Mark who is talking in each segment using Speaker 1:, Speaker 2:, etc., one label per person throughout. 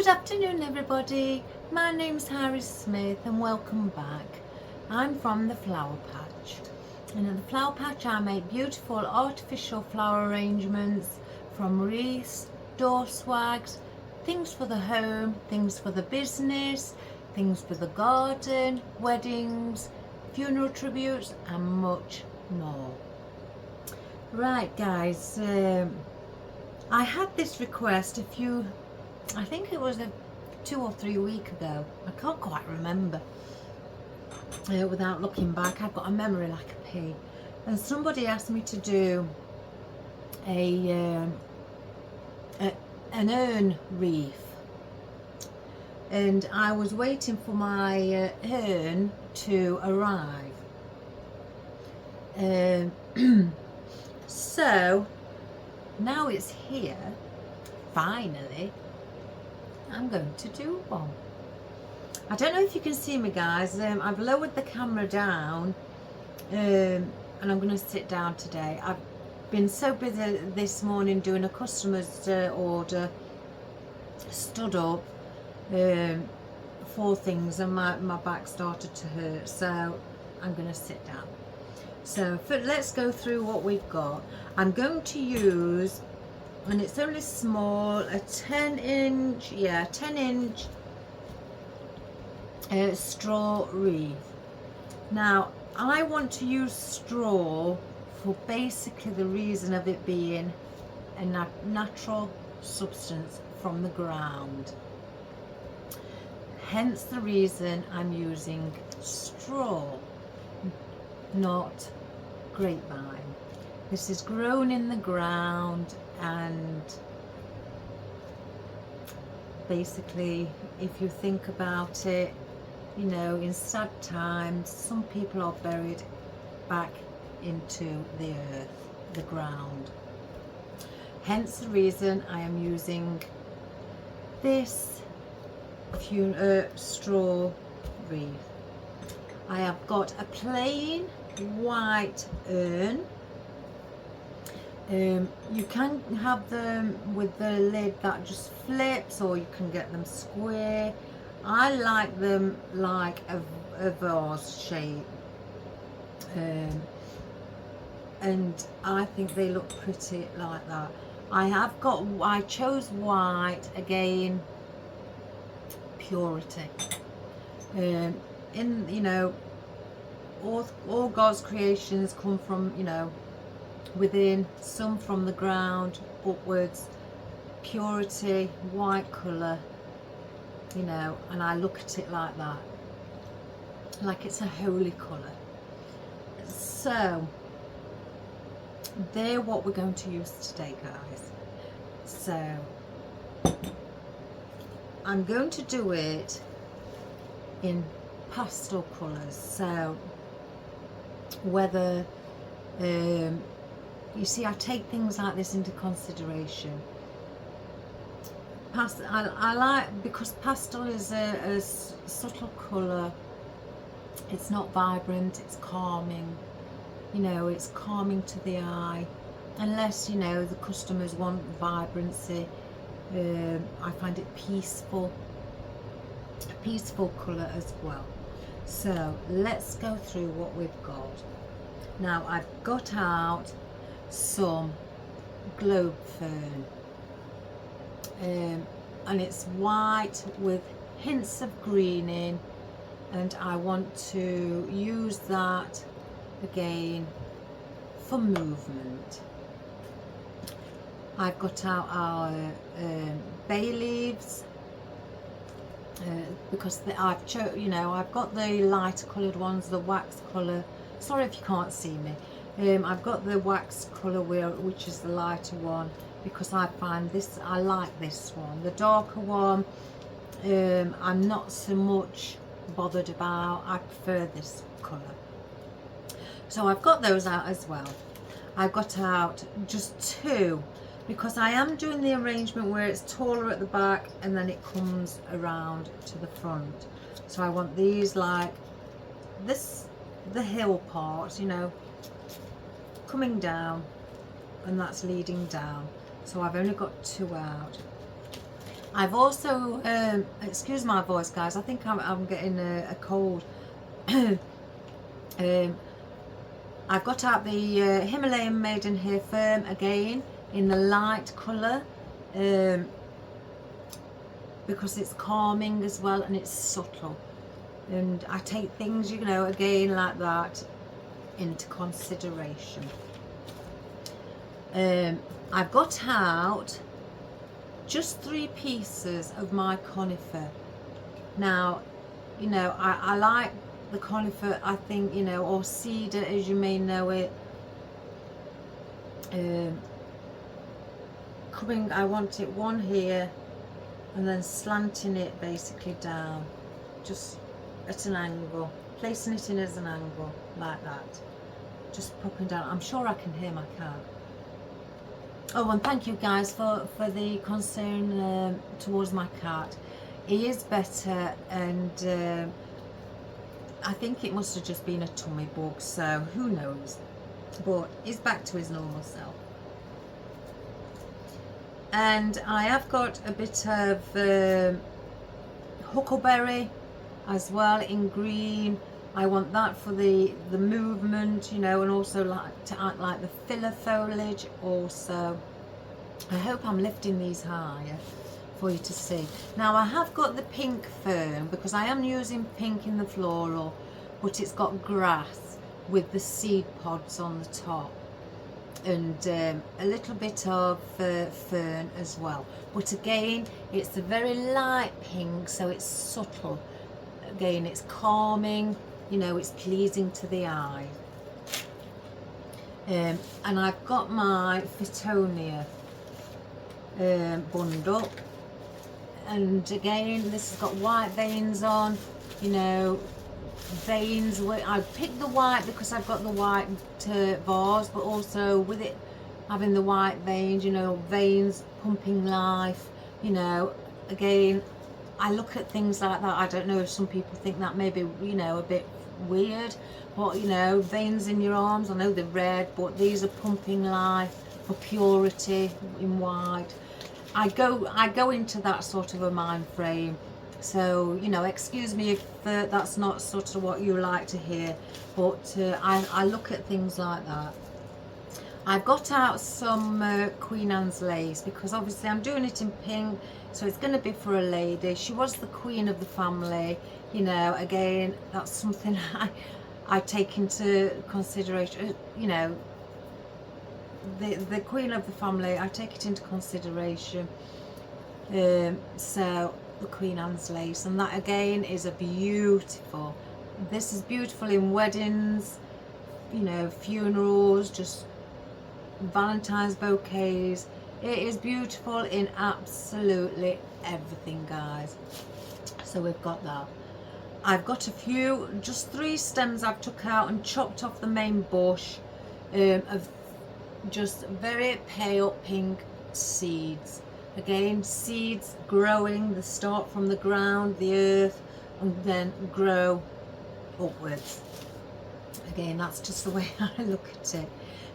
Speaker 1: Good afternoon everybody, my name's Harry Smith and welcome back. I'm from the Flower Patch, and in the Flower Patch I make beautiful artificial flower arrangements from wreaths, door swags, things for the home, things for the business, things for the garden, weddings, funeral tributes and much more. Right guys, I had this request I think it was 2 or 3 weeks ago. I can't quite remember. Without looking back, I've got a memory like a pea. And somebody asked me to do an urn wreath. And I was waiting for my urn to arrive. So now it's here, finally. I'm going to do one. I don't know if you can see me guys, I've lowered the camera down and I'm going to sit down today. I've been so busy this morning doing a customer's order, stood up for things and my back started to hurt, so I'm going to sit down. So let's go through what we've got. I'm going to use, and it's only small, a 10 inch straw wreath. Now I want to use straw for basically the reason of it being a natural substance from the ground, hence the reason I'm using straw, not grapevine. This is grown in the ground, and basically if you think about it, you know, in sad times some people are buried back into the earth, the ground, hence the reason I am using this straw wreath. I have got a plain white urn. You can have them with the lid that just flips, or you can get them square. I like them like a vase shape, and I think they look pretty like that. I chose white again, purity. In, you know, all God's creations come from, you know, within, some from the ground upwards. Purity, white colour, you know, and I look at it like that, like it's a holy colour. So they're what we're going to use today guys. So I'm going to do it in pastel colours, so whether you see, I take things like this into consideration. I like, because pastel is a subtle colour. It's not vibrant, it's calming. You know, it's calming to the eye. Unless, you know, the customers want vibrancy. I find it peaceful. A peaceful colour as well. So let's go through what we've got. Now I've got out some globe fern, and it's white with hints of green in, and I want to use that again for movement. I've got out our bay leaves, because I've got the lighter coloured ones, the wax colour. Sorry if you can't see me. I've got the wax colour which is the lighter one, because I find this, I like this one. The darker one, I'm not so much bothered about. I prefer this colour. So I've got those out as well. I've got out just 2, because I am doing the arrangement where it's taller at the back and then it comes around to the front. So I want these like this, the hill part, you know, coming down, and that's leading down. So I've only got 2 out. I've also, excuse my voice guys, I think I'm getting a cold. I've got out the Himalayan maidenhair fern again in the light colour, because it's calming as well and it's subtle, and I take things, you know, again like that into consideration. I've got out just 3 pieces of my conifer. Now, you know, I like the conifer, I think, you know, or cedar as you may know it. I want it one here and then slanting it basically down, just at an angle, placing it in as an angle like that, just popping down. I'm sure I can hear my cat. Oh, and thank you guys for the concern towards my cat. He is better, and I think it must have just been a tummy bug, so who knows, but he's back to his normal self. And I have got a bit of huckleberry as well in green. I want that for the movement, you know, and also like to act like the filler foliage also. I hope I'm lifting these higher for you to see. Now I have got the pink fern because I am using pink in the floral, but it's got grass with the seed pods on the top, and a little bit of fern as well. But again, it's a very light pink, so it's subtle. Again, it's calming, you know, it's pleasing to the eye. And I've got my fittonia bundle, and again, this has got white veins on, you know, veins. I picked the white because I've got the white vase, but also with it having the white veins, you know, veins pumping life, you know. Again, I look at things like that. I don't know if some people think that may be, you know, a bit weird, but you know, veins in your arms, I know they're red, but these are pumping life for purity in white. I go into that sort of a mind frame, so you know, excuse me if that's not sort of what you like to hear, but I look at things like that. I've got out some Queen Anne's lace because obviously I'm doing it in pink, so it's going to be for a lady. She was the queen of the family, you know. Again, that's something I take into consideration, you know, the queen of the family, I take it into consideration. So the Queen Anne's lace, and that again is a beautiful, this is beautiful in weddings, you know, funerals, just Valentine's bouquets. It is beautiful in absolutely everything, guys. So we've got that. I've got a few, just 3 stems I've took out and chopped off the main bush of just very pale pink seeds. Again, seeds growing, they start from the ground, the earth, and then grow upwards. Again, that's just the way I look at it.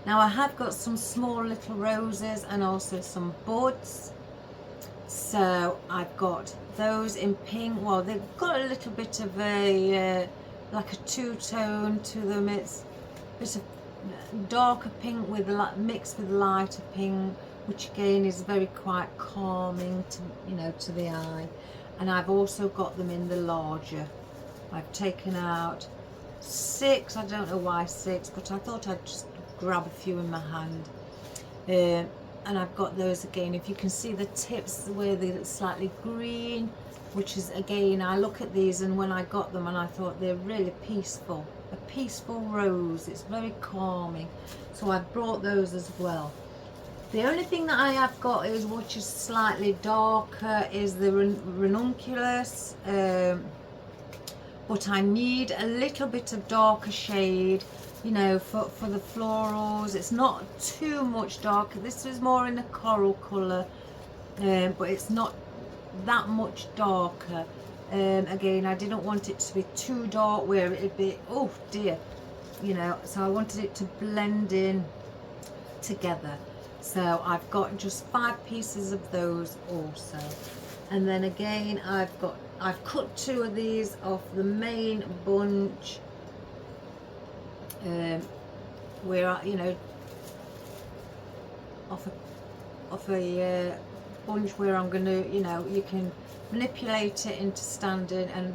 Speaker 1: Now I have got some small little roses and also some buds, so I've got those in pink. Well, they've got a little bit of a like a two-tone to them. It's a bit of darker pink with mixed with lighter pink, which again is very quite calming to, you know, to the eye. And I've also got them in the larger. I've taken out 6. I don't know why 6, but I thought I'd just grab a few in my hand. And I've got those again. If you can see the tips where they're slightly green, which is again, I look at these and when I got them and I thought they're really peaceful. A peaceful rose, it's very calming. So I've brought those as well. The only thing that I have got is, which is slightly darker, is the ranunculus, but I need a little bit of darker shade, you know, for the florals. It's not too much darker. This is more in a coral colour, but it's not that much darker. Again, I didn't want it to be too dark where it'd be, oh dear, you know, so I wanted it to blend in together. So I've got just 5 pieces of those also. And then again, I've cut 2 of these off the main bunch, where you know, off a bunch where I'm going to, you know, you can manipulate it into standing, and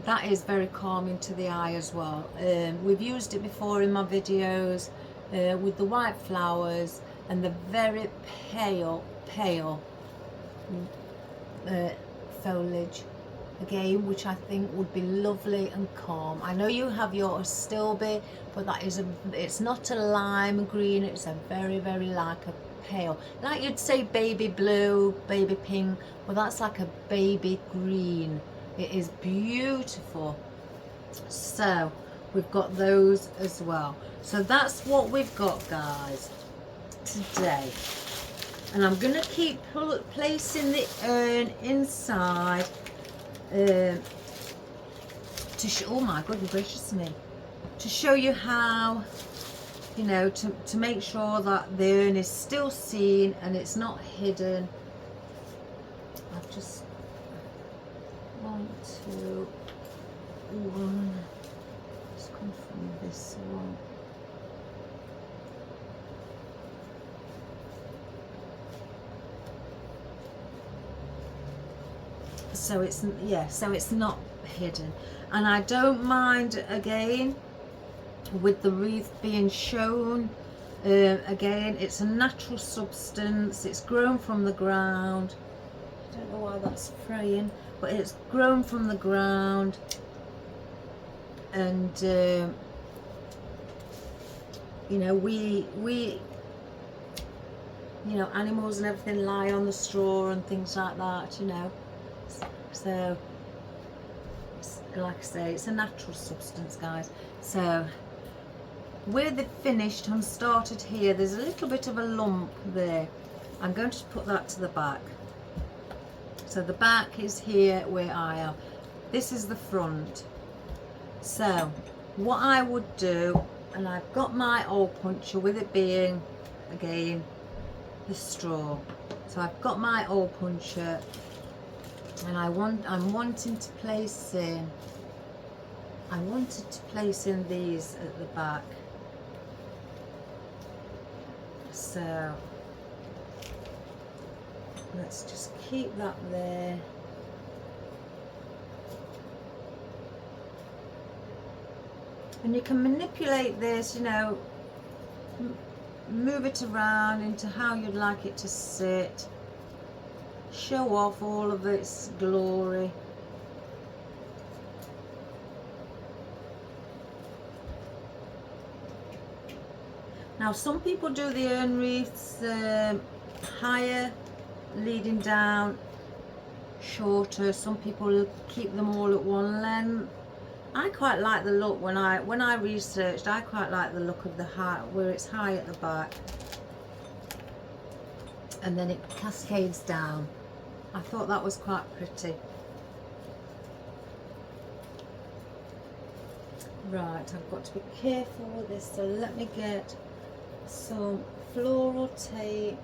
Speaker 1: that is very calming to the eye as well. We've used it before in my videos with the white flowers and the very pale foliage again, which I think would be lovely and calm. I know you have your astilbe, but that is it's not a lime green, it's a very like a pale, like you'd say baby blue, baby pink, well that's like a baby green. It is beautiful. So we've got those as well. So that's what we've got, guys, today. And I'm going to keep placing the urn inside to show, oh my goodness gracious me, to show you how, you know, to make sure that the urn is still seen and it's not hidden. I've just 1, 2, 1. Just come from this one. So it's, yeah, so it's not hidden, and I don't mind again with the wreath being shown. Again, it's a natural substance, it's grown from the ground. I don't know why that's fraying, but it's grown from the ground, and you know, we you know, animals and everything lie on the straw and things like that, you know. So like I say, it's a natural substance, guys. So where they've finished and started here, there's a little bit of a lump there. I'm going to put that to the back. So the back is here where I am. This is the front. So what I would do, and I've got my hole puncher, with it being again the straw. So I've got my hole puncher, and I'm wanting to place in, I wanted to place in these at the back. So let's just keep that there. And you can manipulate this, you know, move it around into how you'd like it to sit, show off all of its glory. Now some people do the urn wreaths higher, leading down, shorter. Some people keep them all at one length. I quite like the look, when I researched, I quite like the look of the high, where it's high at the back and then it cascades down. I thought that was quite pretty. Right, I've got to be careful with this, so let me get some floral tape.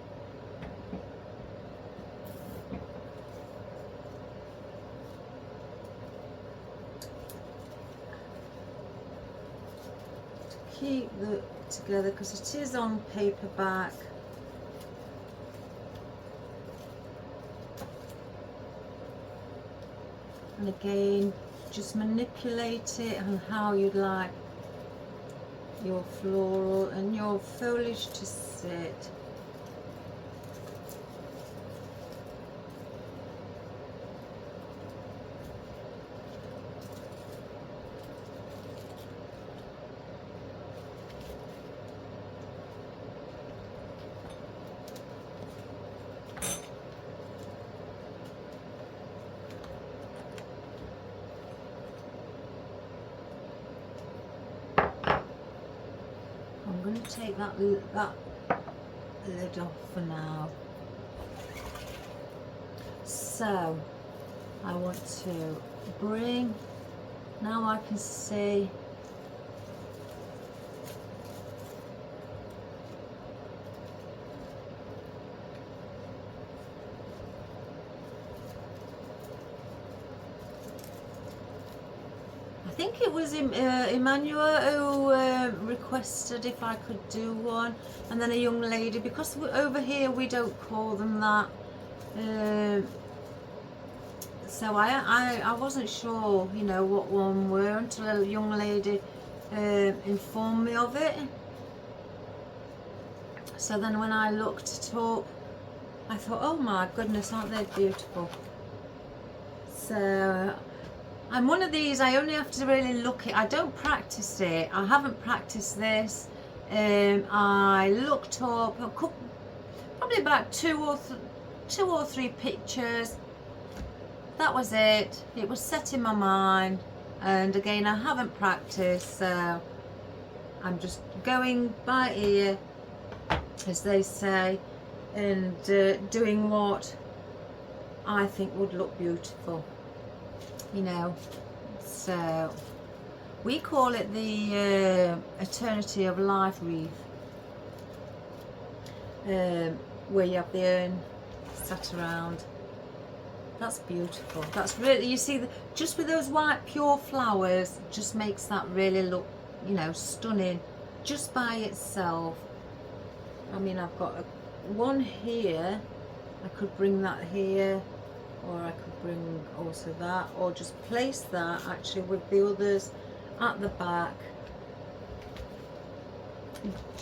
Speaker 1: Keep the together, because it is on paperback. And again, just manipulate it and how you'd like your floral and your foliage to sit. I'm going to take that lid off for now. So I want to bring, now I can see think it was Emmanuel who requested if I could do one, and then a young lady, because over here we don't call them that. So I wasn't sure, you know, what one were until a young lady informed me of it. So then when I looked it up, I thought, oh my goodness, aren't they beautiful? So I'm one of these, I only have to really look it. I don't practice it. I haven't practiced this. I looked up a couple, probably about two or three pictures. That was it. It was set in my mind, and again, I haven't practiced, so I'm just going by ear, as they say, and doing what I think would look beautiful, you know. So we call it the Eternity of Life wreath, where you have the urn sat around. That's beautiful. That's really, you see, just with those white pure flowers, just makes that really look, you know, stunning just by itself. I mean, I've got one here. I could bring that here, or I could bring also that, or just place that actually with the others at the back,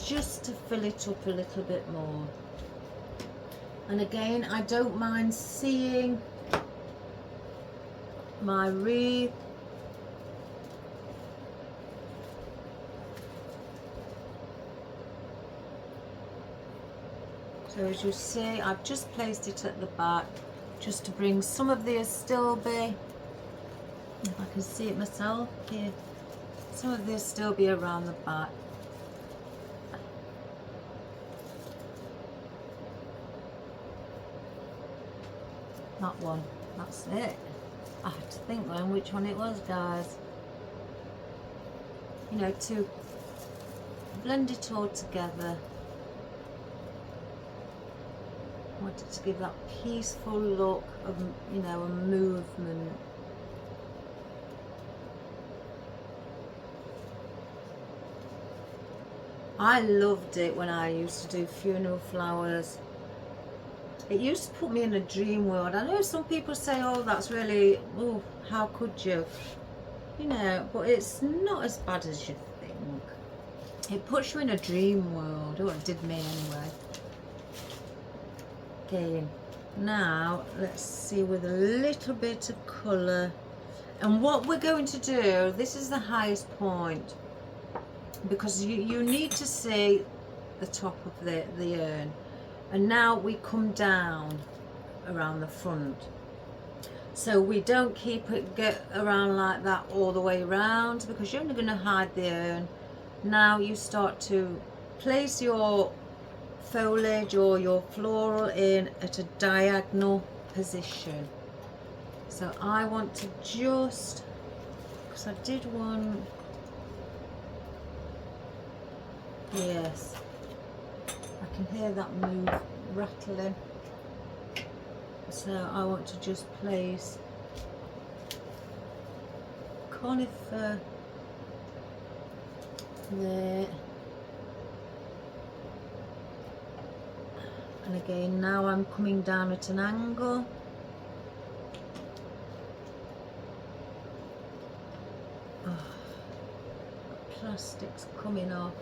Speaker 1: just to fill it up a little bit more. And again, I don't mind seeing my wreath so as you see, I've just placed it at the back just to bring some of the astilbe, if I can see it myself here, some of the astilbe around the back. That one, that's it. I had to think then which one it was, guys. You know, to blend it all together. I wanted to give that peaceful look of, you know, a movement. I loved it when I used to do funeral flowers. It used to put me in a dream world. I know some people say, oh, that's really, oh, how could you? You know, but it's not as bad as you think. It puts you in a dream world. Oh, it did me anyway. Okay, now let's see with a little bit of colour. And what we're going to do, this is the highest point, because you need to see the top of the urn. And now we come down around the front, so we don't keep it get around like that all the way around, because you're only going to hide the urn. Now you start to place your foliage or your floral in at a diagonal position. So I want to just, because I did one, yes, I can hear that move rattling, so I want to just place conifer there, and again now I'm coming down at an angle. Oh, the plastic's coming off.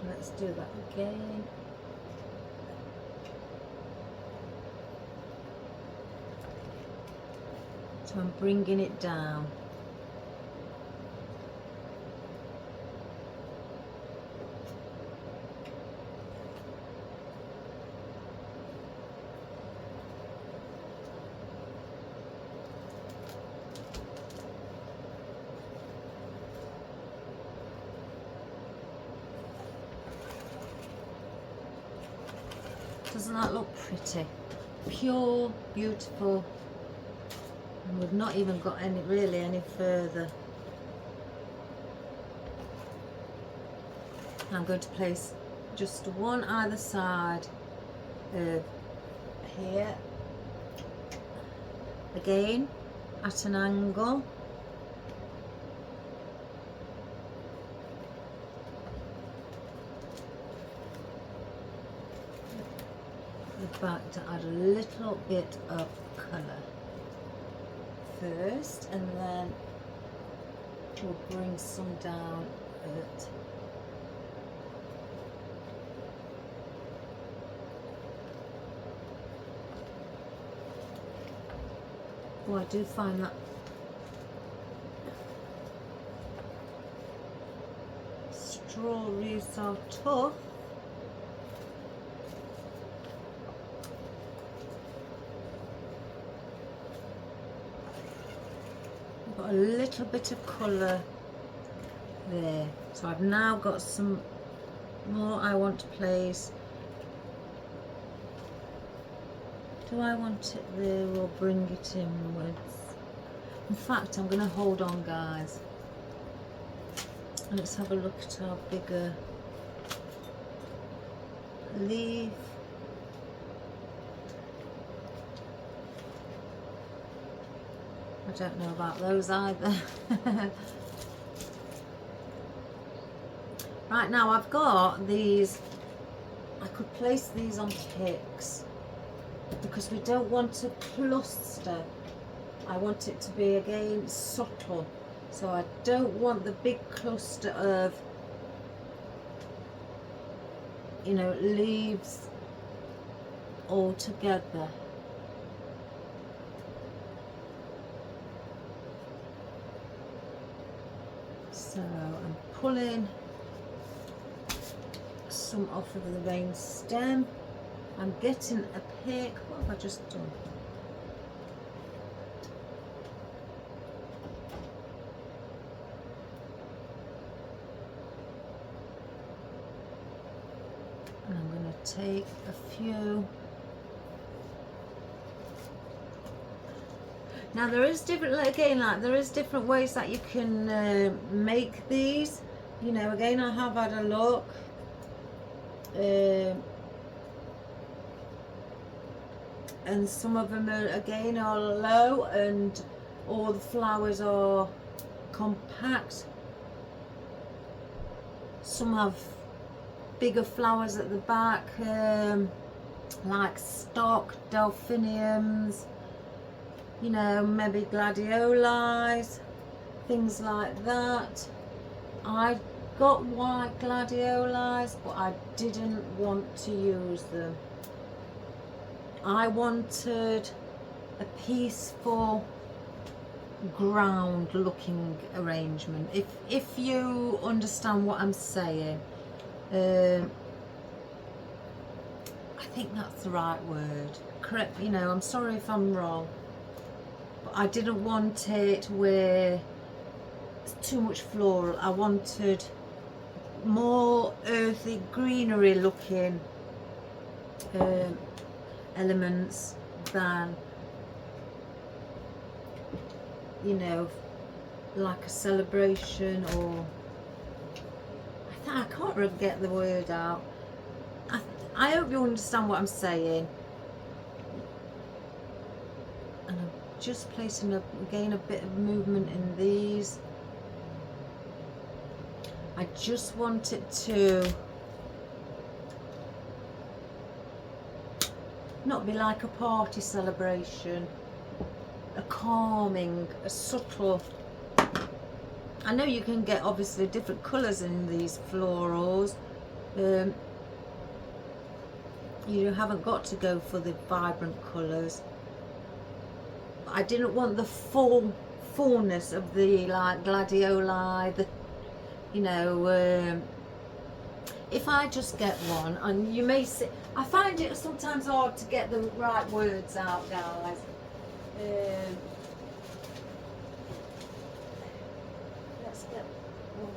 Speaker 1: Let's do that again. So I'm bringing it down. Doesn't that look pretty? Pure, beautiful, and we've not even got any further. I'm going to place just one either side of here, again at an angle. The back to add a little bit of colour first, and then we'll bring some down at oh, I do find that straw wreaths are tough. I've got a little bit of colour there, so I've now got some more I want to place. Do I want it there or bring it inwards? In fact, I'm going to hold on, guys. Let's have a look at our bigger leaf. I don't know about those either. Right, now I've got these. I could place these on picks, because we don't want to cluster. I want it to be, again, subtle. So I don't want the big cluster of, you know, leaves all together. So I'm pulling some off of the main stem. I'm getting a pick. What have I just done? And I'm going to take a few. Now there is different, again, like there is different ways that you can make these. You know, again, I have had a look. And some of them are, again, are low, and all the flowers are compact. Some have bigger flowers at the back, like stock delphiniums, you know, maybe gladioli, things like that. I got white gladioli, but I didn't want to use them. I wanted a peaceful ground looking arrangement, if you understand what I'm saying. I think that's the right word. Correct, you know, I'm sorry if I'm wrong, but I didn't want it where it's too much floral. I wanted more earthy, greenery looking elements than, you know, like a celebration, or I can't really get the word out. I hope you understand what I'm saying. And I'm just placing again a bit of movement in these. I just want it to not be like a party celebration, a calming, a subtle. I know you can get obviously different colours in these florals. You haven't got to go for the vibrant colours. I didn't want the fullness of the, like, gladioli, the, you know, if I just get one, and you may see, I find it sometimes hard to get the right words out, guys. Let's get one.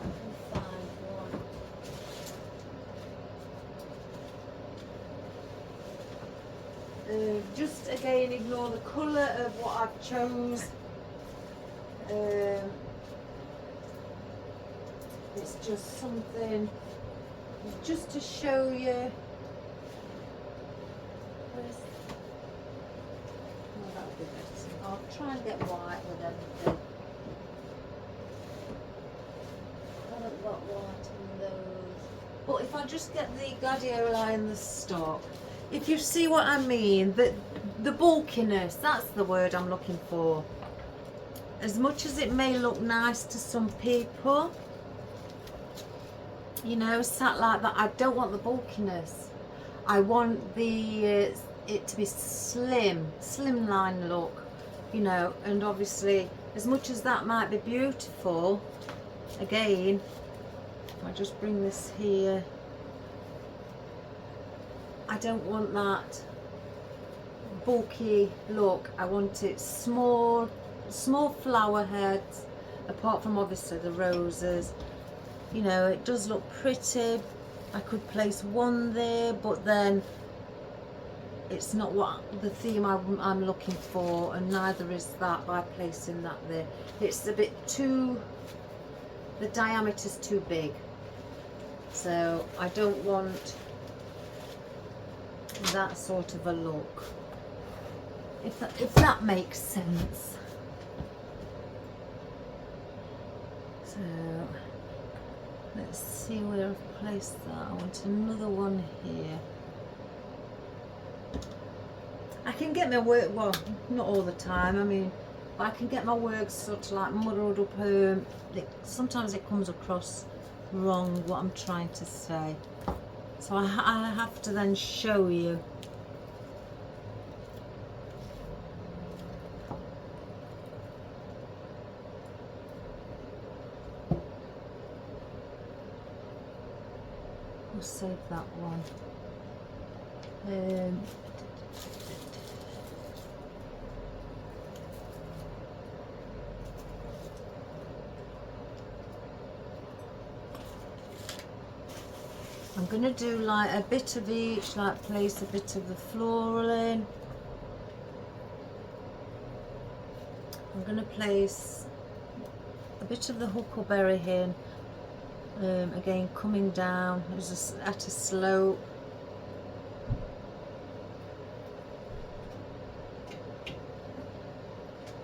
Speaker 1: I can find one. Just again, ignore the colour of what I've chose. It's just something just to show you. Oh, that might be better. I'll try and get white with anything. I haven't got white in those. But if I just get the gladioli in the stock, if you see what I mean, the bulkiness, that's the word I'm looking for. As much as it may look nice to some people, you know, sat like that, I don't want the bulkiness. I want the it to be slimline look, you know. And obviously, as much as that might be beautiful, again, if I just bring this here, I don't want that bulky look. I want it small flower heads, apart from obviously the roses. You know, it does look pretty. I could place one there, but then it's not what the theme I'm looking for, and neither is that by placing that there. It's a bit too, the diameter's too big, so I don't want that sort of a look, if that makes sense. So let's see where I've placed that. I want another one here. I can get my work, well, not all the time, I mean, but I can get my work sort of like muddled up. Sometimes it comes across wrong what I'm trying to say, so I have to then show you. We'll save that one. I'm going to do like a bit of each, like place a bit of the floral in. I'm going to place a bit of the huckleberry in, again coming down at a slope.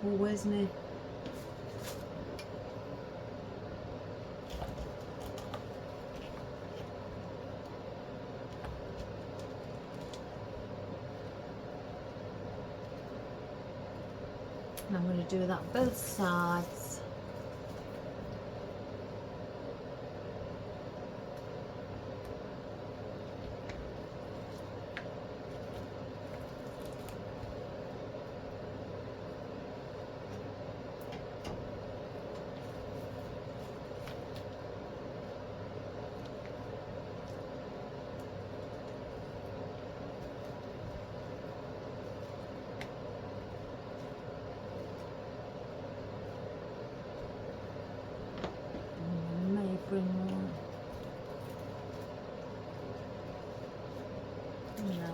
Speaker 1: Oh, where's me? And I'm going to do that both sides. Bring more. No.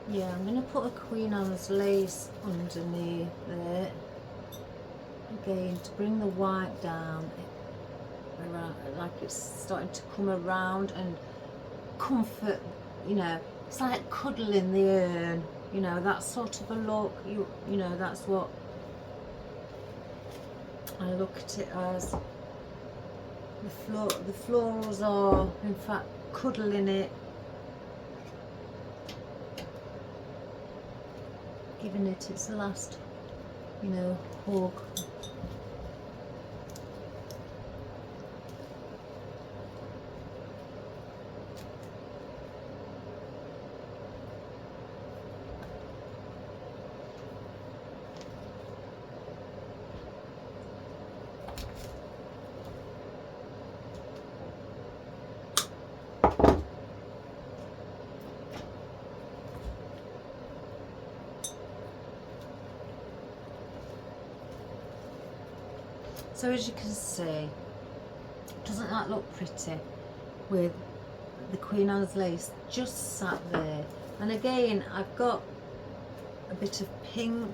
Speaker 1: Yeah, I'm going to put a Queen Anne's lace underneath there. Again, to bring the white down, around, like it's starting to come around and comfort, you know, it's like cuddling the urn. You know, that sort of a look, you know, that's what I look at it as. The florals are, in fact, cuddling it, giving it its last, you know, hug. So as you can see, doesn't that look pretty with the Queen Anne's lace just sat there? And again, I've got a bit of pink.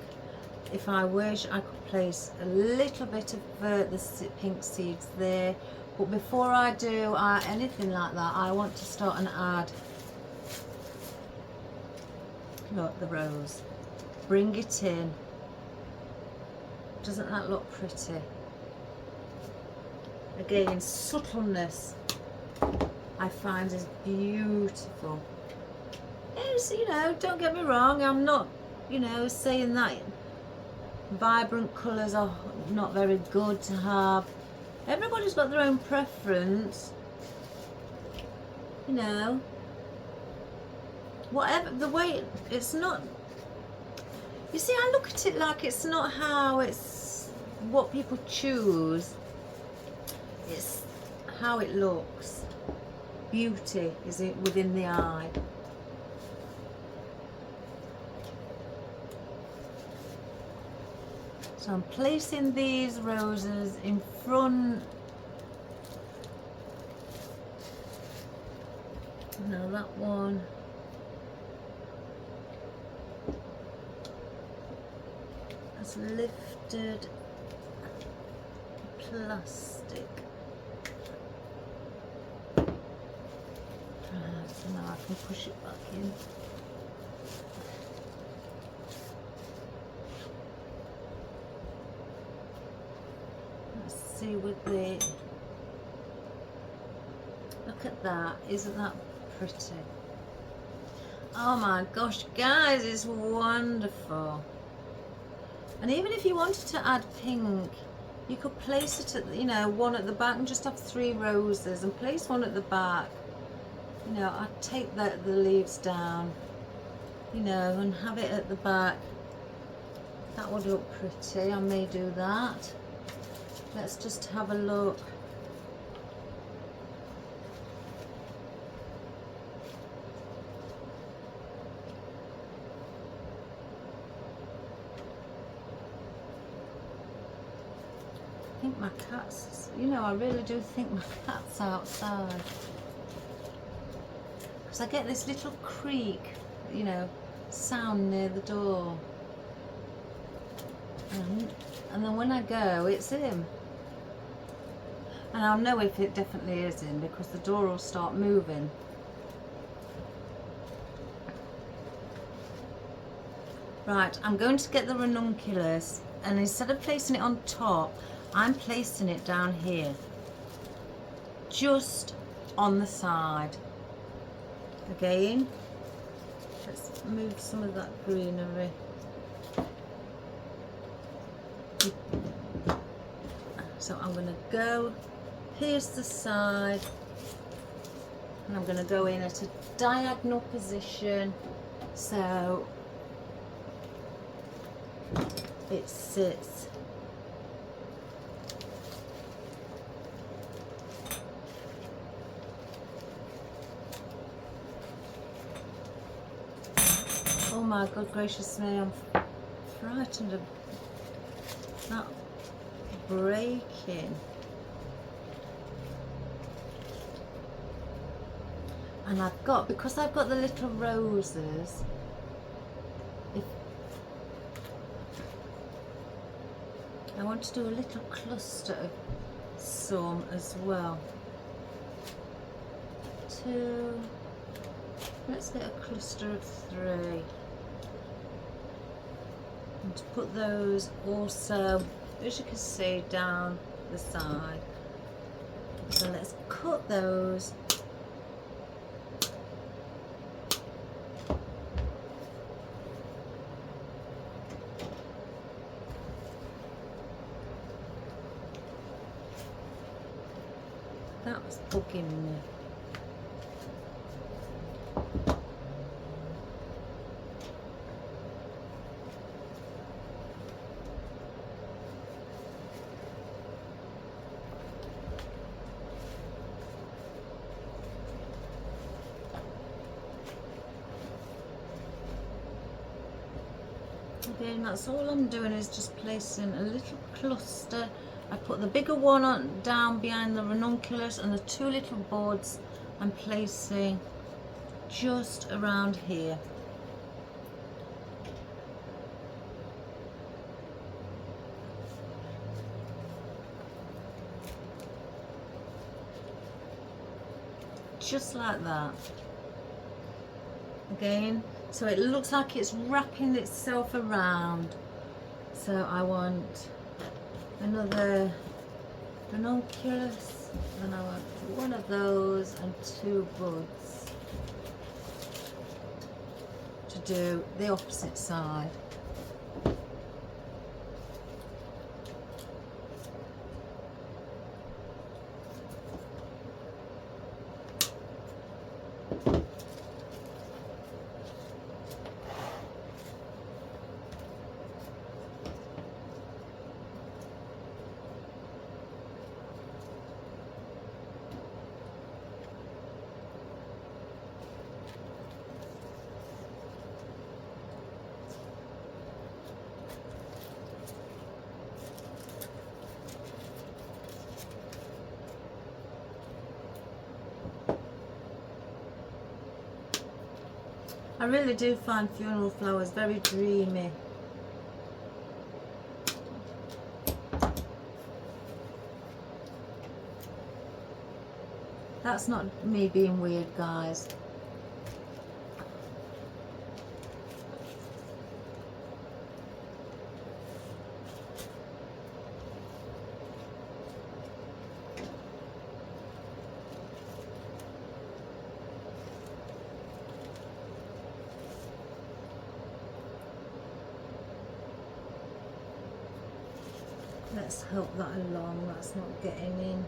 Speaker 1: If I wish, I could place a little bit of the pink seeds there, But before I do anything like that, I want to start and add, look, the rose. Bring it in. Doesn't that look pretty? Again, subtleness I find is beautiful. It's, you know, don't get me wrong, I'm not, you know, saying that vibrant colours are not very good to have. Everybody's got their own preference, you know. Whatever the way, it's not, you see, I look at it like it's not how it's what people choose, it's how it looks. Beauty is it within the eye. So I'm placing these roses in front. Now that one. Has lifted plastic. Right, so now I can push it back in. With the, look at that, isn't that pretty? Oh my gosh, guys, it's wonderful. And even if you wanted to add pink, you could place it at, you know, one at the back and just have 3 roses and place one at the back. You know, I'd take the leaves down, you know, and have it at the back. That would look pretty. I may do that. Let's just have a look. I think my cat's, you know, I really do think my cat's outside. Because I get this little creak, you know, sound near the door. And then when I go, it's him. And I'll know if it definitely is him because the door will start moving. Right, I'm going to get the ranunculus, and instead of placing it on top, I'm placing it down here. Just on the side. Again, let's move some of that greenery. So I'm going to go pierce the side, and I'm going to go in at a diagonal position so it sits. Oh my good gracious me, I'm frightened of that breaking. And I've got, because I've got the little roses, I want to do a little cluster of some as well. 2, let's get a cluster of 3. And to put those also, as you can see, down the side. So let's cut those. That was bugging me. Again, that's all I'm doing is just placing a little cluster. I put the bigger one on down behind the ranunculus, and the 2 little buds I'm placing just around here. just like that. Again, so it looks like it's wrapping itself around. So I want another ranunculus, and I want one of those and 2 buds to do the opposite side. I really do find funeral flowers very dreamy. That's not me being weird, guys. Let's help that along, that's not getting in.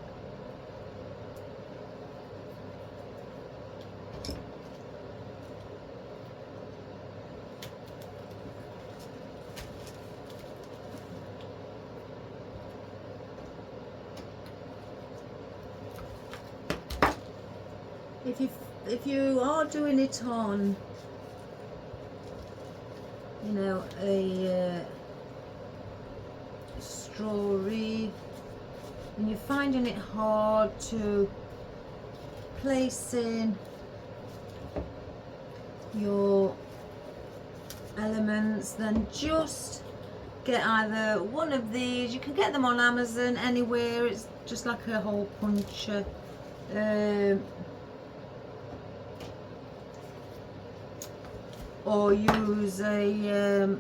Speaker 1: If you are doing it on, you know, a straw wreath, and you're finding it hard to place in your elements, then just get either one of these. You can get them on Amazon, anywhere. It's just like a hole puncher. Or use a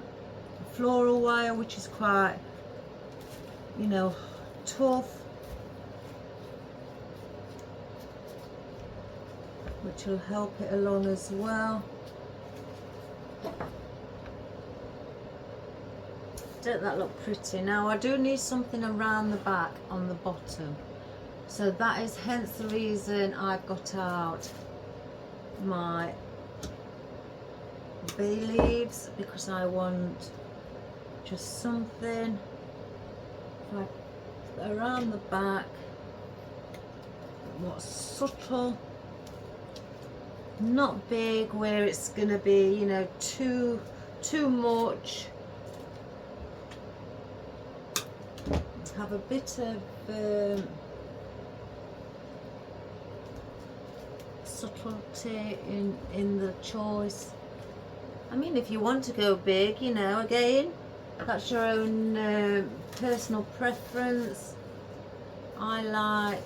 Speaker 1: floral wire, which is quite, you know, tough, which will help it along as well. Don't that look pretty? Now I do need something around the back on the bottom, so that is hence the reason I've got out my bay leaves, because I want just something like around the back, what's subtle, not big where it's gonna be, you know, too much. Have a bit of subtlety in the choice. I mean, if you want to go big, you know, again, that's your own personal preference. I like,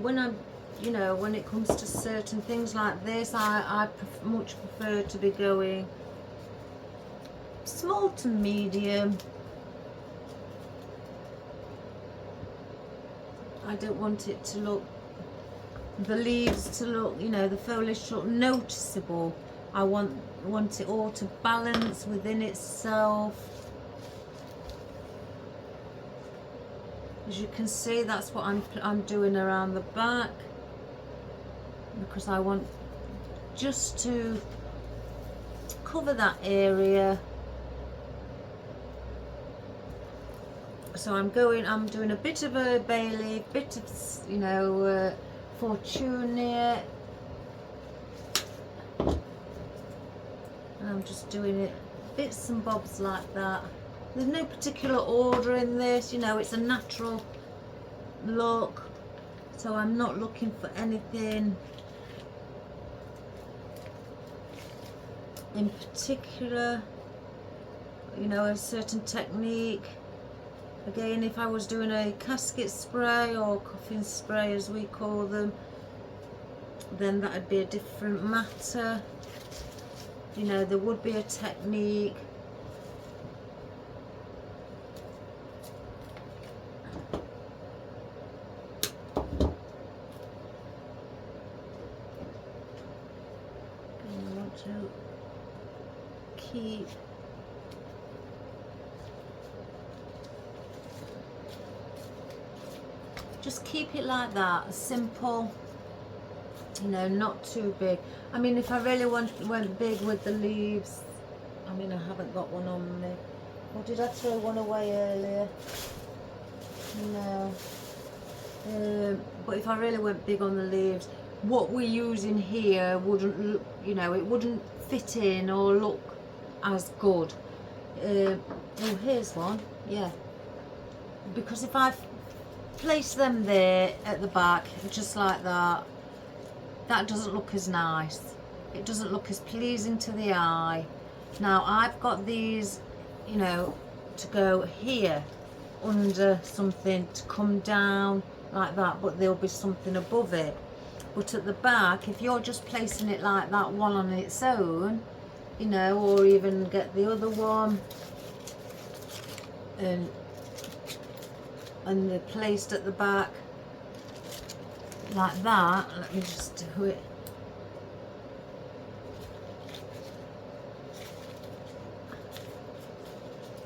Speaker 1: when I'm, you know, when it comes to certain things like this, I much prefer to be going small to medium. I don't want it to look, the leaves to look, you know, the foliage to look noticeable. I want it all to balance within itself. As you can see, that's what I'm doing around the back, because I want just to cover that area. So I'm doing a bit of a bay leaf, bit of, you know, fittonia, and I'm just doing it bits and bobs like that. There's no particular order in this, you know, it's a natural look, so I'm not looking for anything in particular, you know, a certain technique. Again, if I was doing a casket spray or coffin spray as we call them, then that would be a different matter. You know, there would be a technique. And I want to keep just keep it like that, simple, you know, not too big. I mean, if I really went big with the leaves, I mean, I haven't got one on me. Or did I throw one away earlier? No. But if I really went big on the leaves, what we're using here wouldn't look, you know, it wouldn't fit in or look as good. Oh, here's one. Yeah. Because if I place them there at the back, just like that, that doesn't look as nice. It doesn't look as pleasing to the eye. Now I've got these, you know, to go here under something, to come down like that, but there'll be something above it. But at the back, if you're just placing it like that, one on its own, you know, or even get the other one and they're placed at the back like that. Let me just do it.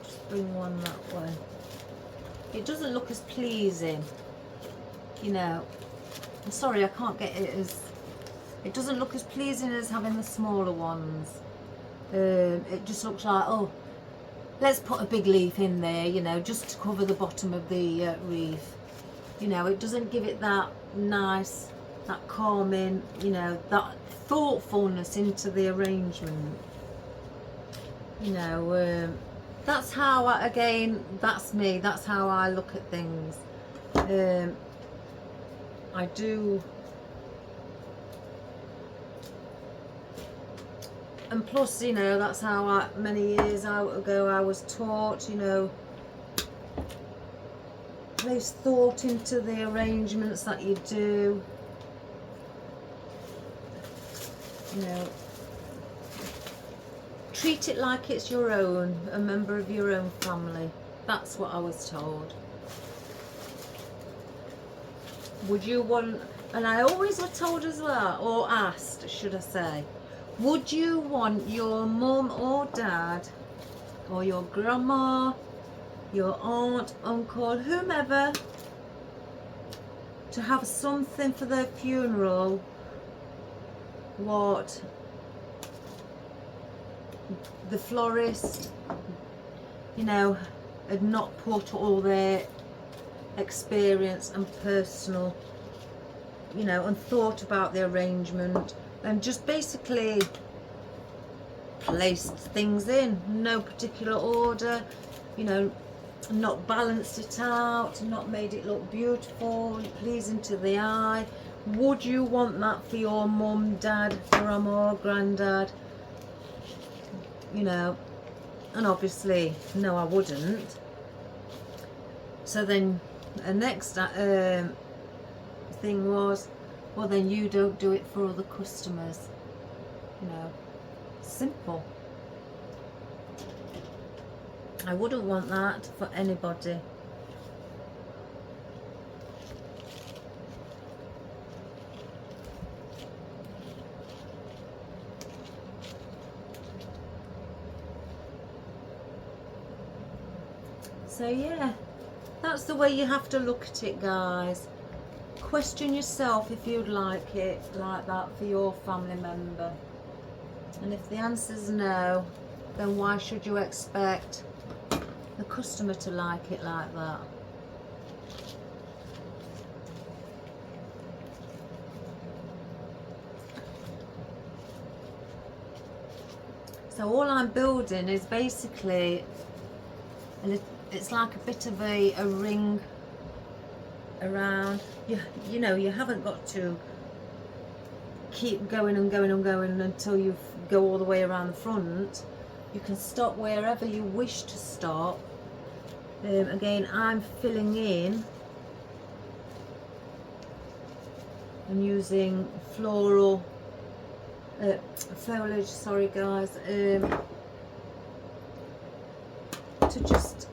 Speaker 1: Just bring one that way. It doesn't look as pleasing, you know. I'm sorry, I can't get it as, it doesn't look as pleasing as having the smaller ones. It just looks like, oh, let's put a big leaf in there, you know, just to cover the bottom of the wreath. You know, it doesn't give it that nice, that calming, you know, that thoughtfulness into the arrangement. You know, that's how I, again, that's me, that's how I look at things. I do. And plus, you know, that's how many years ago I was taught, you know, place thought into the arrangements that you do. You know, treat it like it's your own, a member of your own family. That's what I was told. Would you want, and I always were told as well, or asked, should I say, would you want your mum or dad, or your grandma, your aunt, uncle, whomever, to have something for their funeral what the florist, you know, had not put all their experience and personal, you know, and thought about the arrangement and just basically placed things in no particular order, you know, not balanced it out, not made it look beautiful, pleasing to the eye. Would you want that for your mum, dad, grandma, granddad? You know, and obviously no, I wouldn't. So then the next thing was, well, then you don't do it for other customers. You know, simple. I wouldn't want that for anybody. So yeah, that's the way you have to look at it, guys. Question yourself if you'd like it like that for your family member. And if the answer's no, then why should you expect the customer to like it like that? So all I'm building is basically, it's like a bit of a ring around. You know, you haven't got to keep going and going and going until you go all the way around the front. You can stop wherever you wish to stop, Again, I'm filling in and using floral foliage, sorry guys, to just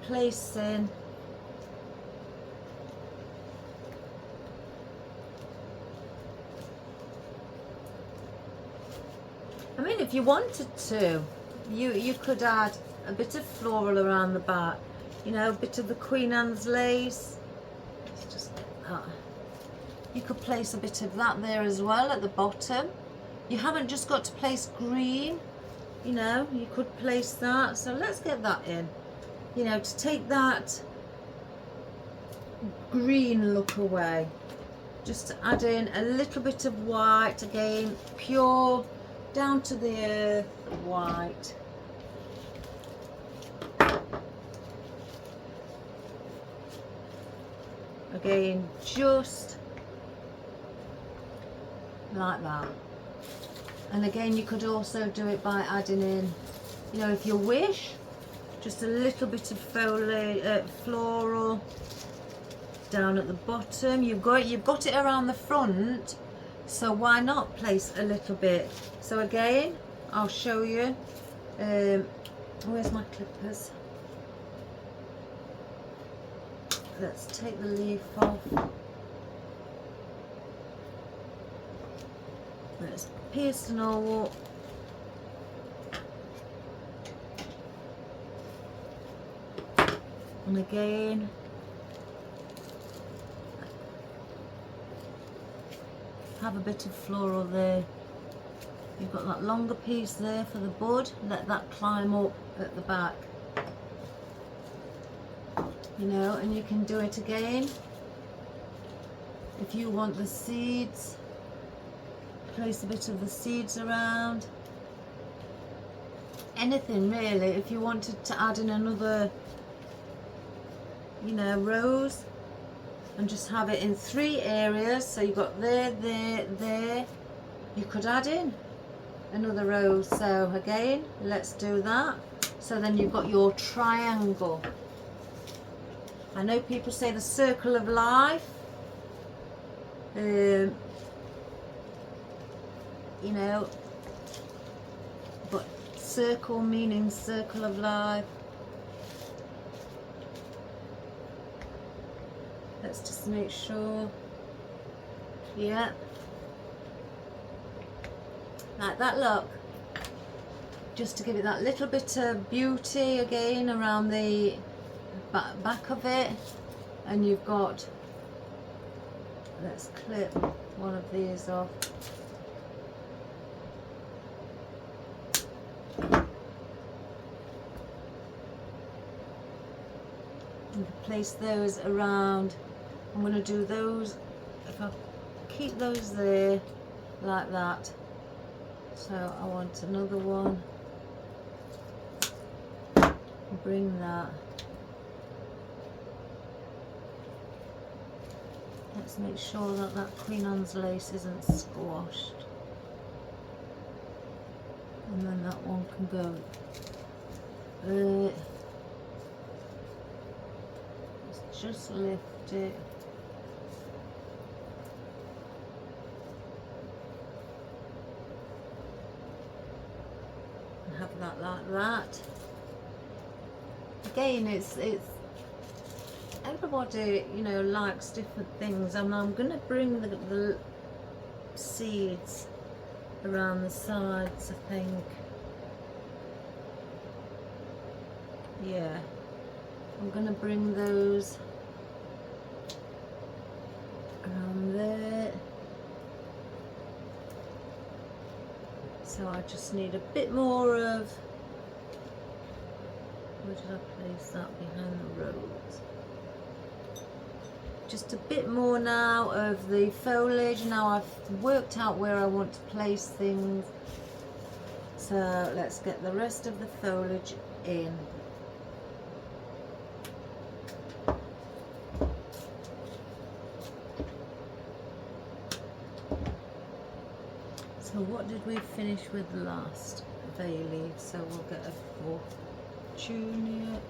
Speaker 1: place in. I mean, if you wanted to, you could add a bit of floral around the back, you know, a bit of the Queen Anne's lace. Let's just get that. You could place a bit of that there as well at the bottom. You haven't just got to place green, you know, you could place that. So let's get that in, you know, to take that green look away. Just to add in a little bit of white, again, pure, down to the earth white. Again, just like that. And again, you could also do it by adding in, you know, if you wish, just a little bit of foliage, floral down at the bottom. You've got it around the front, so why not place a little bit? So again, I'll show you. Where's my clippers? Let's take the leaf off. Let's pierce the normal. And again, have a bit of floral there. You've got that longer piece there for the bud. Let that climb up at the back. You know, and you can do it again. If you want the seeds, place a bit of the seeds around. Anything really. If you wanted to add in another, you know, rose, and just have it in 3 areas. So you've got there, there, there. You could add in another rose. So again, let's do that. So then you've got your triangle. I know people say the circle of life. You know, but circle meaning circle of life. Let's just make sure. Yeah. Like that, look. Just to give it that little bit of beauty again around the back of it. And you've got, let's clip one of these off. You can place those around. I'm going to do those, if I keep those there like that. So I want another one. Bring that. Let's make sure that that Queen Anne's lace isn't squashed. And then that one can go. Let's just lift it. And have that like that. Again, it's everybody, you know, likes different things, and I'm going to bring the seeds around the sides, I think. Yeah, I'm going to bring those around there. So I just need a bit more of, where did I place that? Behind the rose. Just a bit more now of the foliage. Now I've worked out where I want to place things. So let's get the rest of the foliage in. So what did we finish with last? Bay leaf. So we'll get a 4th fittonia.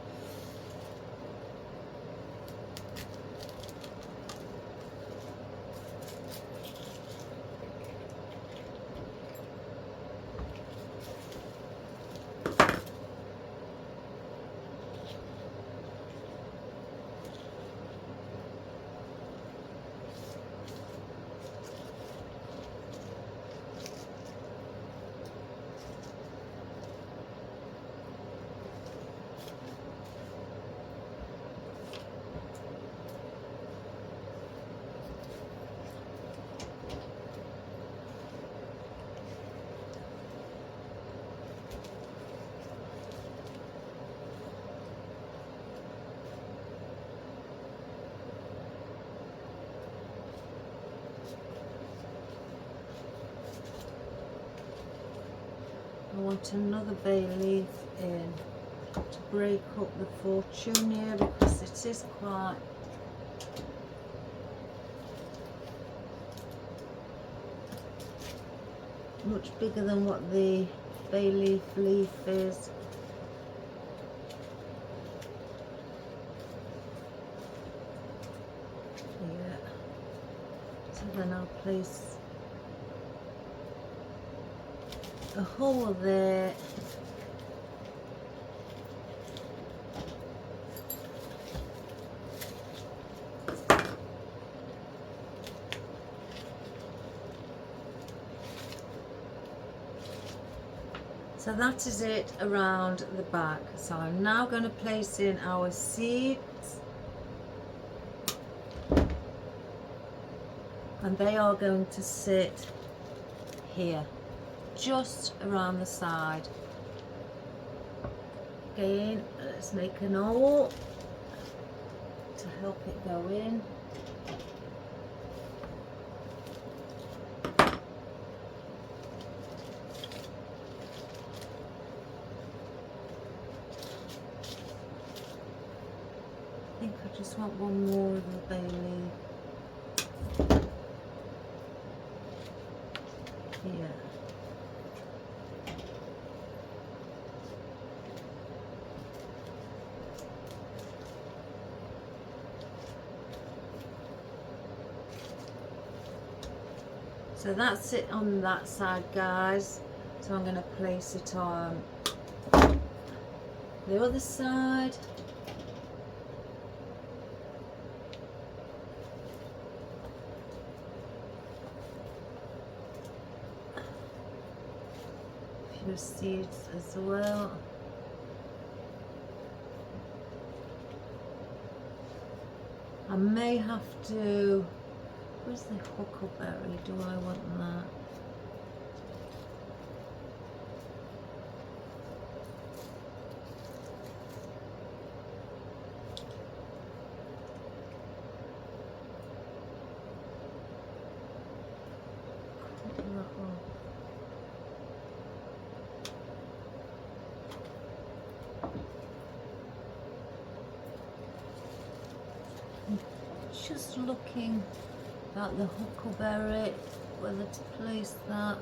Speaker 1: I want another bay leaf in to break up the fittonia because it is quite much bigger than what the bay leaf is. Yeah. So then I'll place a hole there. So that is it around the back. So I'm now going to place in our seeds, and they are going to sit here, just around the side. Again, let's make an hole to help it go in. I think I just want one more of the bay leaf. Here. So that's it on that side, guys. So I'm going to place it on the other side. A few seeds as well. I may have to. Where's the huckleberry? Do I want that? Just looking at the huckleberry, whether to place that.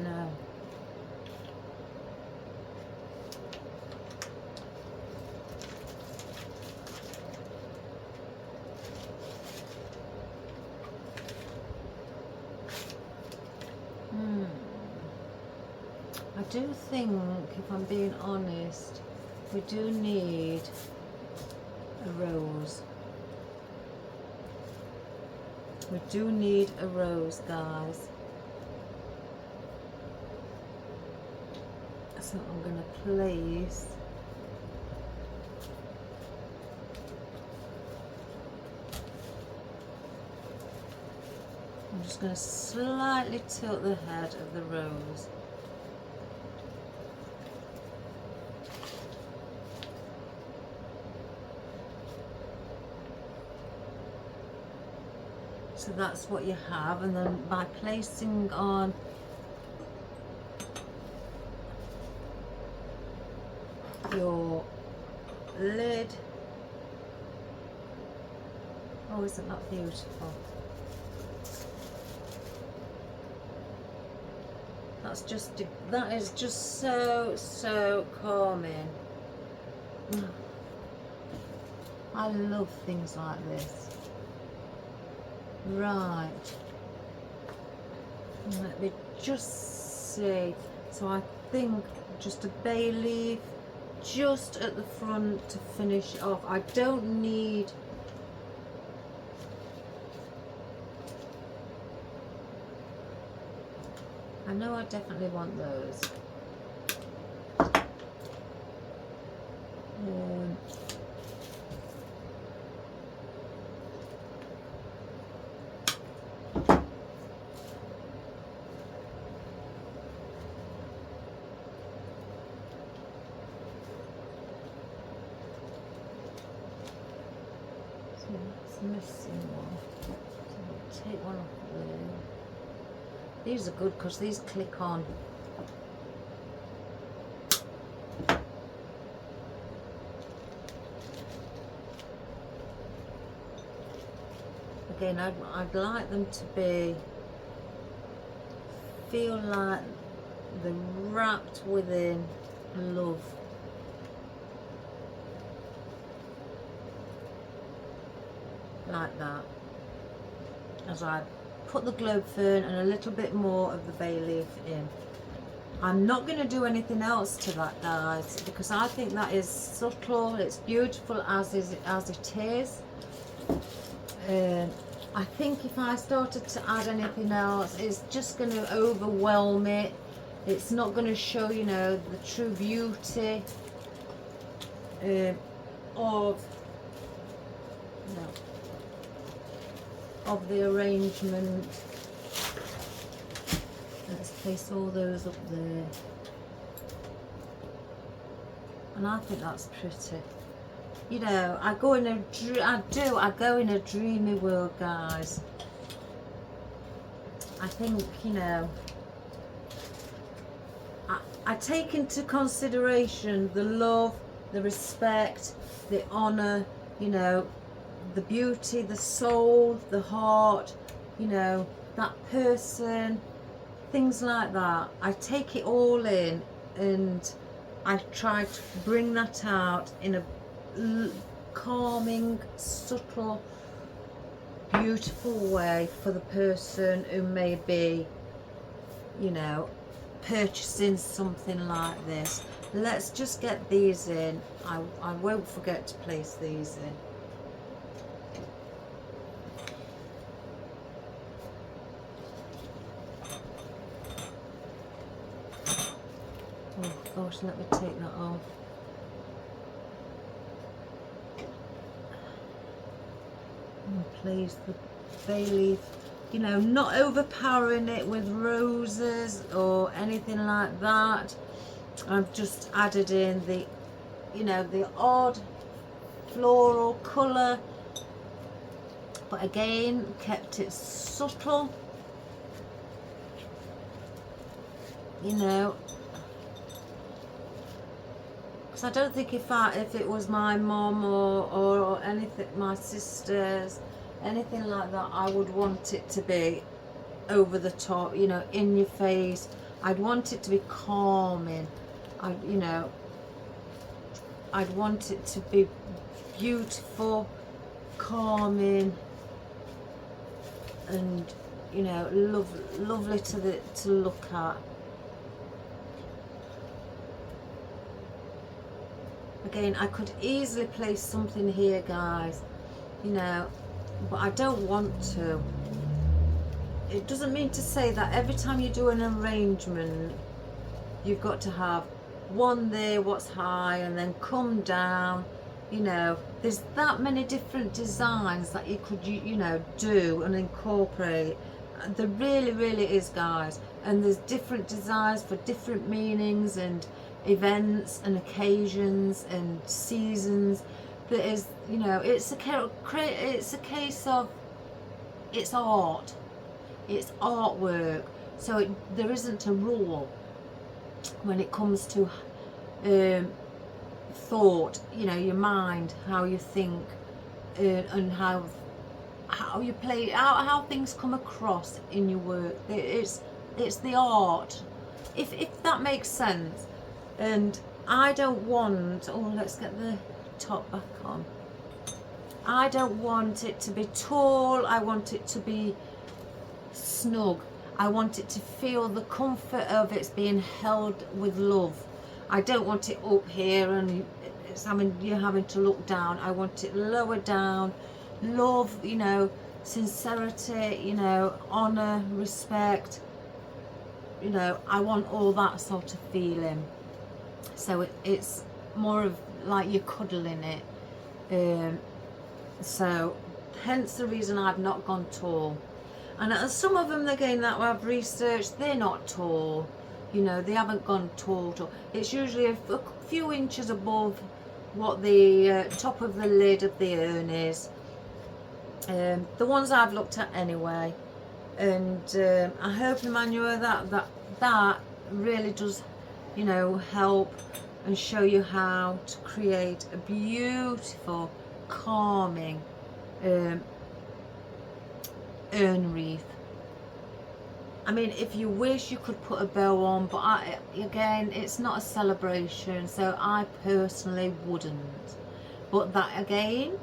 Speaker 1: No. I do think, if I'm being honest, we do need a rose. We do need a rose, guys. So I'm going to place I'm just going to slightly tilt the head of the rose. So that's what you have, and then by placing on your lid, oh, isn't that beautiful? That is just so calming. I love things like this. Right, let me just see. So I think just a bay leaf just at the front to finish off. I don't need I know I definitely want those. Missing one, so we'll take one off there. These are good because these click on. Again, I'd like them to feel like they're wrapped within love. Like that, as I put the globe fern and a little bit more of the bay leaf in. I'm not going to do anything else to that, guys, because I think that is subtle. It's beautiful as it is. I think if I started to add anything else, it's just going to overwhelm it. It's not going to show, you know, the true beauty of the arrangement. Let's place all those up there, and I think that's pretty. You know, I go in a dreamy world, guys. I think, you know, I take into consideration the love, the respect, the honor, you know, the beauty, the soul, the heart, you know, that person, things like that. I take it all in, and I try to bring that out in a calming, subtle, beautiful way for the person who may be, you know, purchasing something like this. Let's just get these in. I won't forget to place these in. Oh gosh, let me take that off. And place the bay leaf, you know, not overpowering it with roses or anything like that. I've just added in the, you know, the odd floral colour, but again kept it subtle, you know. I don't think if it was my mom or anything, my sisters, anything like that, I would want it to be over the top, you know, in your face. I'd want it to be calming. You know, I'd want it to be beautiful, calming, and, you know, lovely to look at. Again, I could easily place something here, guys, you know, but I don't want to. It doesn't mean to say that every time you do an arrangement, you've got to have one there, what's high, and then come down. You know, there's that many different designs that you could, you know, do and incorporate. There really is, guys, and there's different designs for different meanings and events and occasions and seasons. That is, you know, it's a case of it's art, it's artwork. So there isn't a rule when it comes to thought, you know, your mind, how you think, and how you play, how things come across in your work. It's the art, if that makes sense. And I don't want, oh, let's get the top back on. I don't want it to be tall, I want it to be snug. I want it to feel the comfort of it's being held with love. I don't want it up here and you're having to look down. I want it lower down. Love, you know, sincerity, you know, honour, respect. You know, I want all that sort of feeling. So it's more of like you're cuddling it. So hence the reason I've not gone tall. And some of them, again, that I've researched, they're not tall. You know, they haven't gone tall. It's usually a few inches above what the top of the lid of the urn is. The ones I've looked at anyway. And I hope, Emmanuel, that really does, you know, help and show you how to create a beautiful, calming urn wreath. I mean, if you wish, you could put a bow on, but again, it's not a celebration, so I personally wouldn't. But that, again,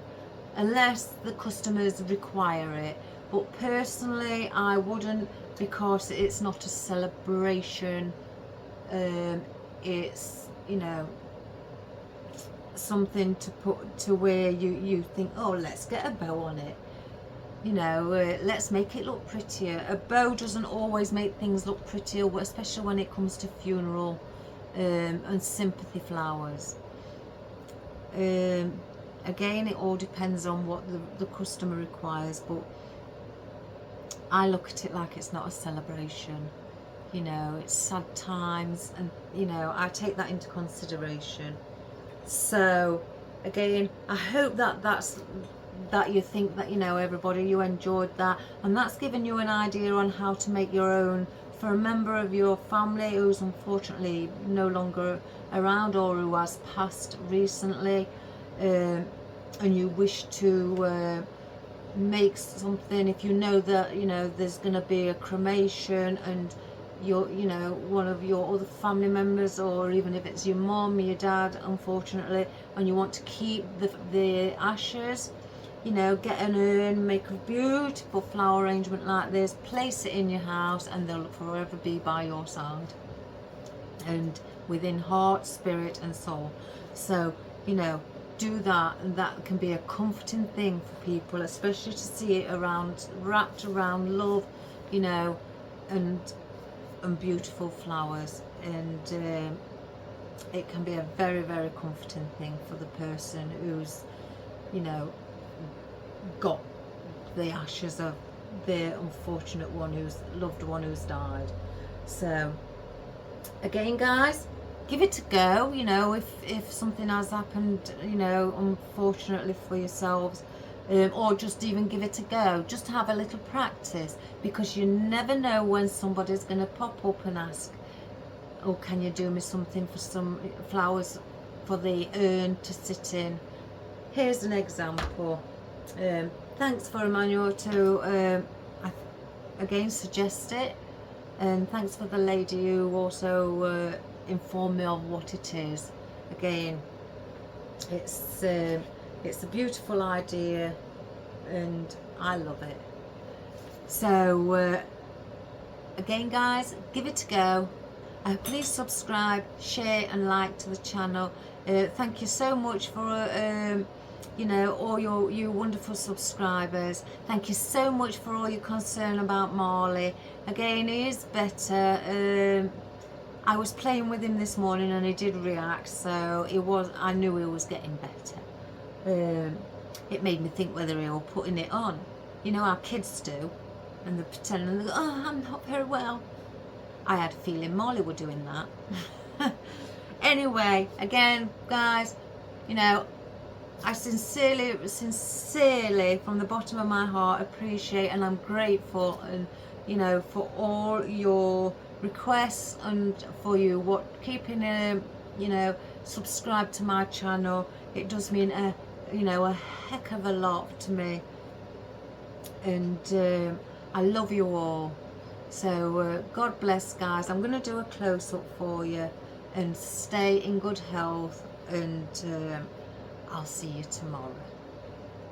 Speaker 1: unless the customers require it, but personally I wouldn't, because it's not a celebration. It's, you know, something to put to where you think, oh, let's get a bow on it. You know, let's make it look prettier. A bow doesn't always make things look prettier, especially when it comes to funeral and sympathy flowers. Again, it all depends on what the customer requires, but I look at it like it's not a celebration. You know, it's sad times, and you know, I take that into consideration. So again, I hope that you think that, you know, everybody, you enjoyed that, and that's given you an idea on how to make your own for a member of your family who's unfortunately no longer around, or who has passed recently, and you wish to make something. If you know that, you know, there's going to be a cremation, and your, you know, one of your other family members, or even if it's your mom, your dad, unfortunately, and you want to keep the ashes, you know, get an urn, make a beautiful flower arrangement like this, place it in your house, and they'll forever be by your side, and within heart, spirit and soul. So, you know, do that, and that can be a comforting thing for people, especially to see it wrapped around love, you know, and beautiful flowers. And it can be a very, very comforting thing for the person who's, you know, got the ashes of their unfortunate one, loved one who's died. So again, guys, give it a go. You know, if something has happened, you know, unfortunately for yourselves, or just even give it a go, just have a little practice, because you never know when somebody's going to pop up and ask, oh, can you do me something for some flowers for the urn to sit in. Here's an example. Thanks for Emmanuel to again suggest it, and thanks for the lady who also informed me of what it is. Again, it's a beautiful idea, and I love it. So again, guys, give it a go. Please subscribe, share and like to the channel. Thank you so much for you know, all you wonderful subscribers. Thank you so much for all your concern about Marley. Again, he is better. I was playing with him this morning and he did react, so I knew he was getting better. It made me think whether he was putting it on. You know, our kids do, and they pretend, and they go, oh, I'm not very well. I had a feeling Marley were doing that. Anyway, again, guys, you know, I sincerely from the bottom of my heart appreciate, and I'm grateful, and you know, for all your requests and for you keeping you know, subscribe to my channel. It does mean a heck of a lot to me, and I love you all. So God bless, guys. I'm going to do a close-up for you, and stay in good health, and I'll see you tomorrow.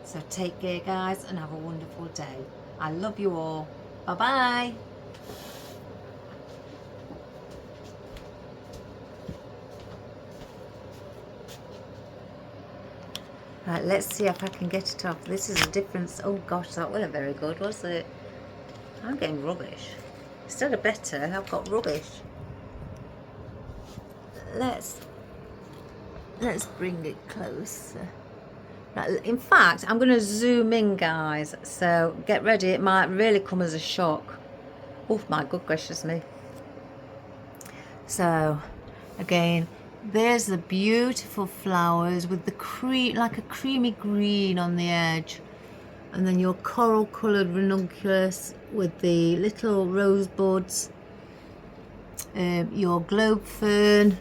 Speaker 1: So take care, guys, and have a wonderful day. I love you all. Bye-bye. Right, let's see if I can get it off. This is a difference. Oh gosh, that wasn't very good, was it? I'm getting rubbish. Instead of better, I've got rubbish. Let's bring it closer. Right, in fact, I'm going to zoom in, guys. So get ready. It might really come as a shock. Oh my good gracious me. So again, there's the beautiful flowers with the like a creamy green on the edge, and then your coral coloured ranunculus with the little rose buds, your globe fern,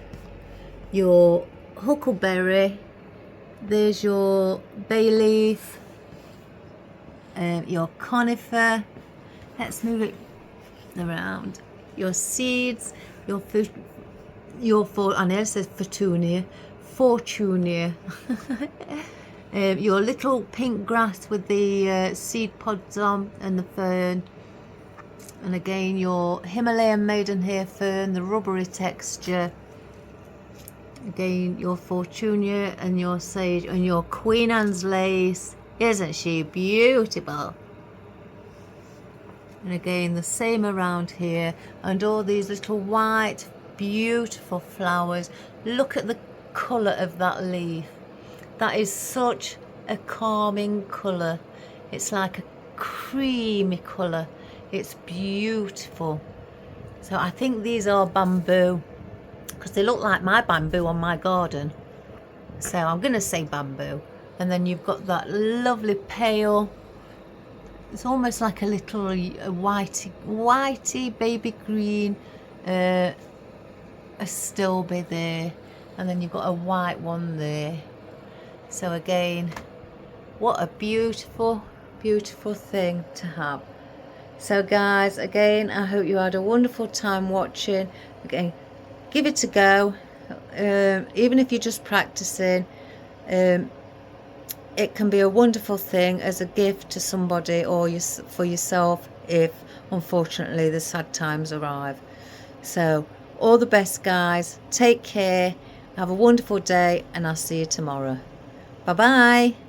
Speaker 1: your huckleberry, there's your bay leaf, your conifer. Let's move it around. Your seeds, your I know it says fittonia, your little pink grass with the seed pods on, and the fern, and again your Himalayan maidenhair fern, the rubbery texture, again your fittonia, and your sage, and your Queen Anne's lace. Isn't she beautiful? And again the same around here, and all these little white beautiful flowers. Look at the colour of that leaf. That is such a calming colour. It's like a creamy colour. It's beautiful. So I think these are bamboo, because they look like my bamboo on my garden. So I'm going to say bamboo. And then you've got that lovely pale, it's almost like a little whitey baby green astilbe there, and then you've got a white one there. So again, what a beautiful thing to have. So guys, again, I hope you had a wonderful time watching. Again, give it a go, even if you're just practicing. It can be a wonderful thing as a gift to somebody, or for yourself if unfortunately the sad times arrive. So all the best, guys. Take care. Have a wonderful day, and I'll see you tomorrow. Bye bye.